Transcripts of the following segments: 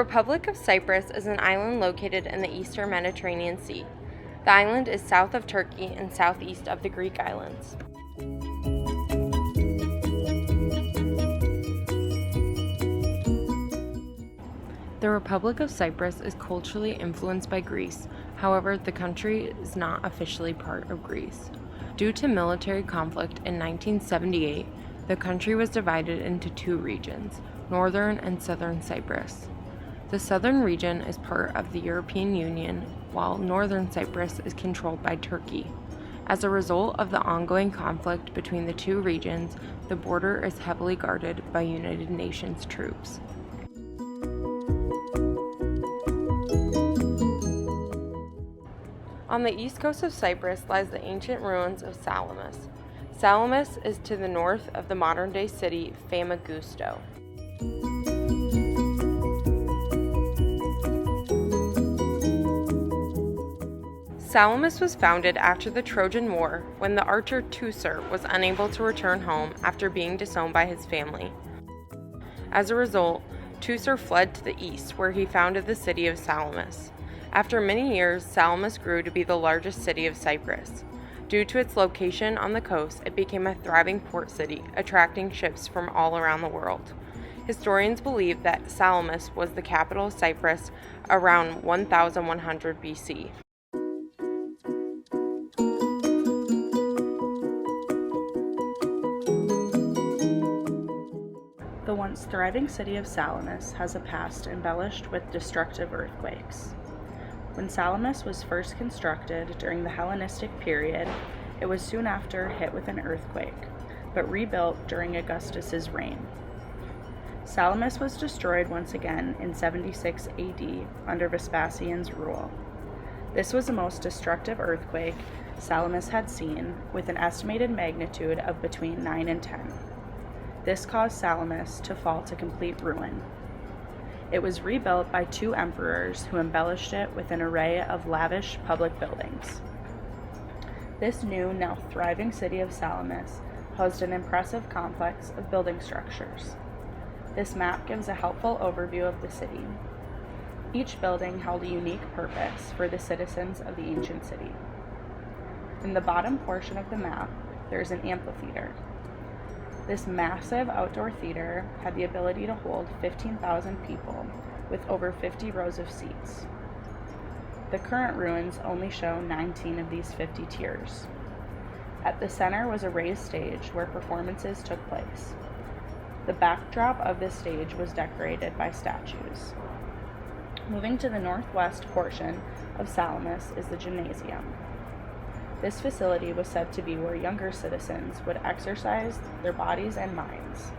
Republic of Cyprus is an island located in the eastern Mediterranean Sea. The island is south of Turkey and southeast of the Greek islands. The Republic of Cyprus is culturally influenced by Greece. However, the country is not officially part of Greece. Due to military conflict in 1978, the country was divided into two regions, northern and southern Cyprus. The southern region is part of the European Union, while northern Cyprus is controlled by Turkey. As a result of the ongoing conflict between the two regions, the border is heavily guarded by United Nations troops. On the east coast of Cyprus lies the ancient ruins of Salamis. Salamis is to the north of the modern-day city Famagusta. Salamis was founded after the Trojan War when the archer Teucer was unable to return home after being disowned by his family. As a result, Teucer fled to the east where he founded the city of Salamis. After many years, Salamis grew to be the largest city of Cyprus. Due to its location on the coast, it became a thriving port city, attracting ships from all around the world. Historians believe that Salamis was the capital of Cyprus around 1100 BC. The once thriving city of Salamis has a past embellished with destructive earthquakes. When Salamis was first constructed during the Hellenistic period, it was soon after hit with an earthquake, but rebuilt during Augustus's reign. Salamis was destroyed once again in 76 AD under Vespasian's rule. This was the most destructive earthquake Salamis had seen, with an estimated magnitude of between 9 and 10. This caused Salamis to fall to complete ruin. It was rebuilt by two emperors who embellished it with an array of lavish public buildings. This new, now thriving city of Salamis housed an impressive complex of building structures. This map gives a helpful overview of the city. Each building held a unique purpose for the citizens of the ancient city. In the bottom portion of the map, there is an amphitheater. This massive outdoor theater had the ability to hold 15,000 people, with over 50 rows of seats. The current ruins only show 19 of these 50 tiers. At the center was a raised stage where performances took place. The backdrop of this stage was decorated by statues. Moving to the northwest portion of Salamis is the gymnasium. This facility was said to be where younger citizens would exercise their bodies and minds.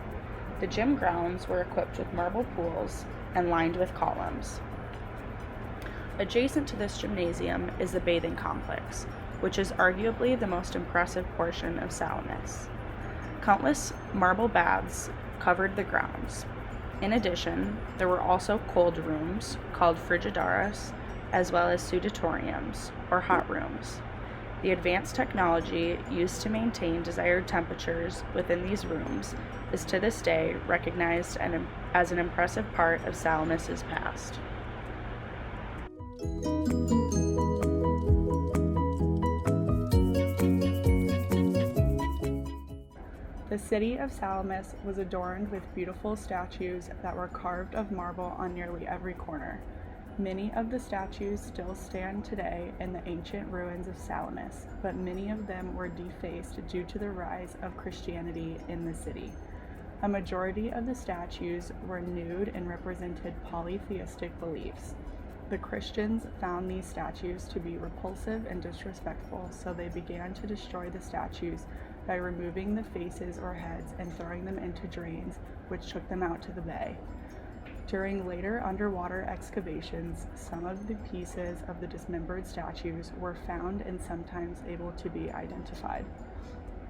The gym grounds were equipped with marble pools and lined with columns. Adjacent to this gymnasium is the bathing complex, which is arguably the most impressive portion of Salamis. Countless marble baths covered the grounds. In addition, there were also cold rooms, called frigidaires, as well as sudatoriums, or hot rooms. The advanced technology used to maintain desired temperatures within these rooms is to this day recognized as an impressive part of Salamis's past. The city of Salamis was adorned with beautiful statues that were carved of marble on nearly every corner. Many of the statues still stand today in the ancient ruins of Salamis, but many of them were defaced due to the rise of Christianity in the city. A majority of the statues were nude and represented polytheistic beliefs. The Christians found these statues to be repulsive and disrespectful, so they began to destroy the statues by removing the faces or heads and throwing them into drains, which took them out to the bay. During later underwater excavations, some of the pieces of the dismembered statues were found and sometimes able to be identified.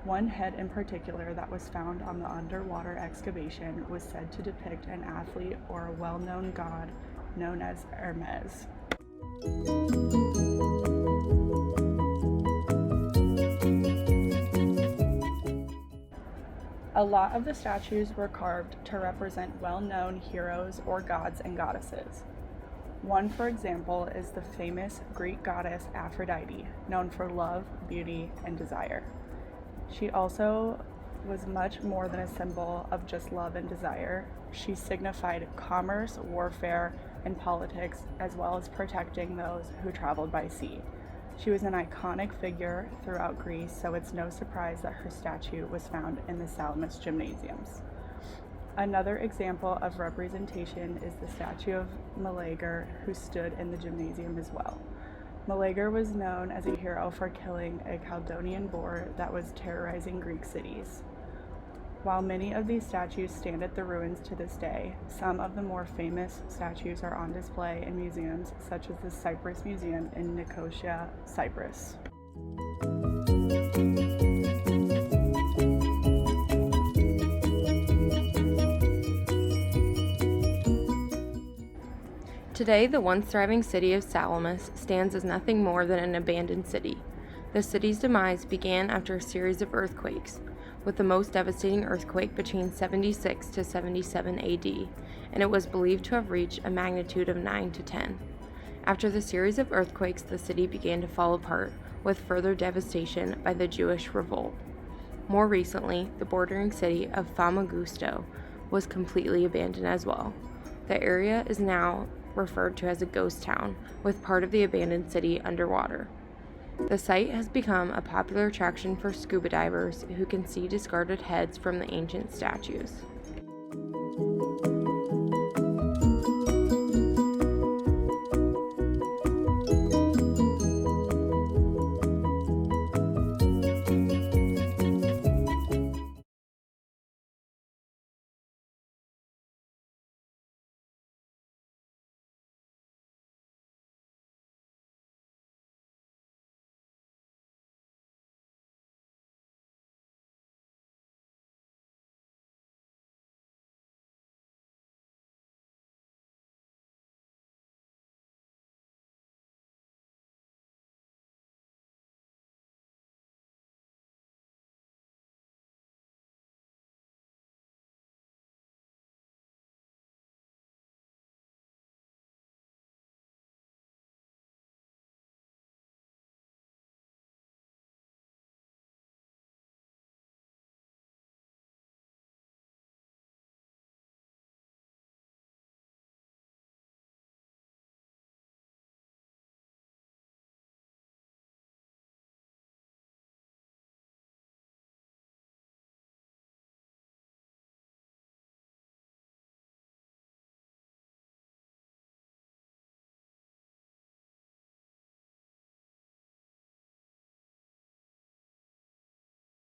One head in particular that was found on the underwater excavation was said to depict an athlete or a well-known god known as Hermes. A lot of the statues were carved to represent well-known heroes or gods and goddesses. One, for example, is the famous Greek goddess Aphrodite, known for love, beauty, and desire. She also was much more than a symbol of just love and desire. She signified commerce, warfare, and politics, as well as protecting those who traveled by sea. She was an iconic figure throughout Greece, so it's no surprise that her statue was found in the Salamis gymnasiums. Another example of representation is the statue of Meleager, who stood in the gymnasium as well. Meleager was known as a hero for killing a Caledonian boar that was terrorizing Greek cities. While many of these statues stand at the ruins to this day, some of the more famous statues are on display in museums such as the Cyprus Museum in Nicosia, Cyprus. Today, the once thriving city of Salamis stands as nothing more than an abandoned city. The city's demise began after a series of earthquakes, with the most devastating earthquake between 76 to 77 AD, and it was believed to have reached a magnitude of 9 to 10. After the series of earthquakes, the city began to fall apart, with further devastation by the Jewish revolt. More recently, the bordering city of Famagusta was completely abandoned as well. The area is now referred to as a ghost town, with part of the abandoned city underwater. The site has become a popular attraction for scuba divers who can see discarded heads from the ancient statues.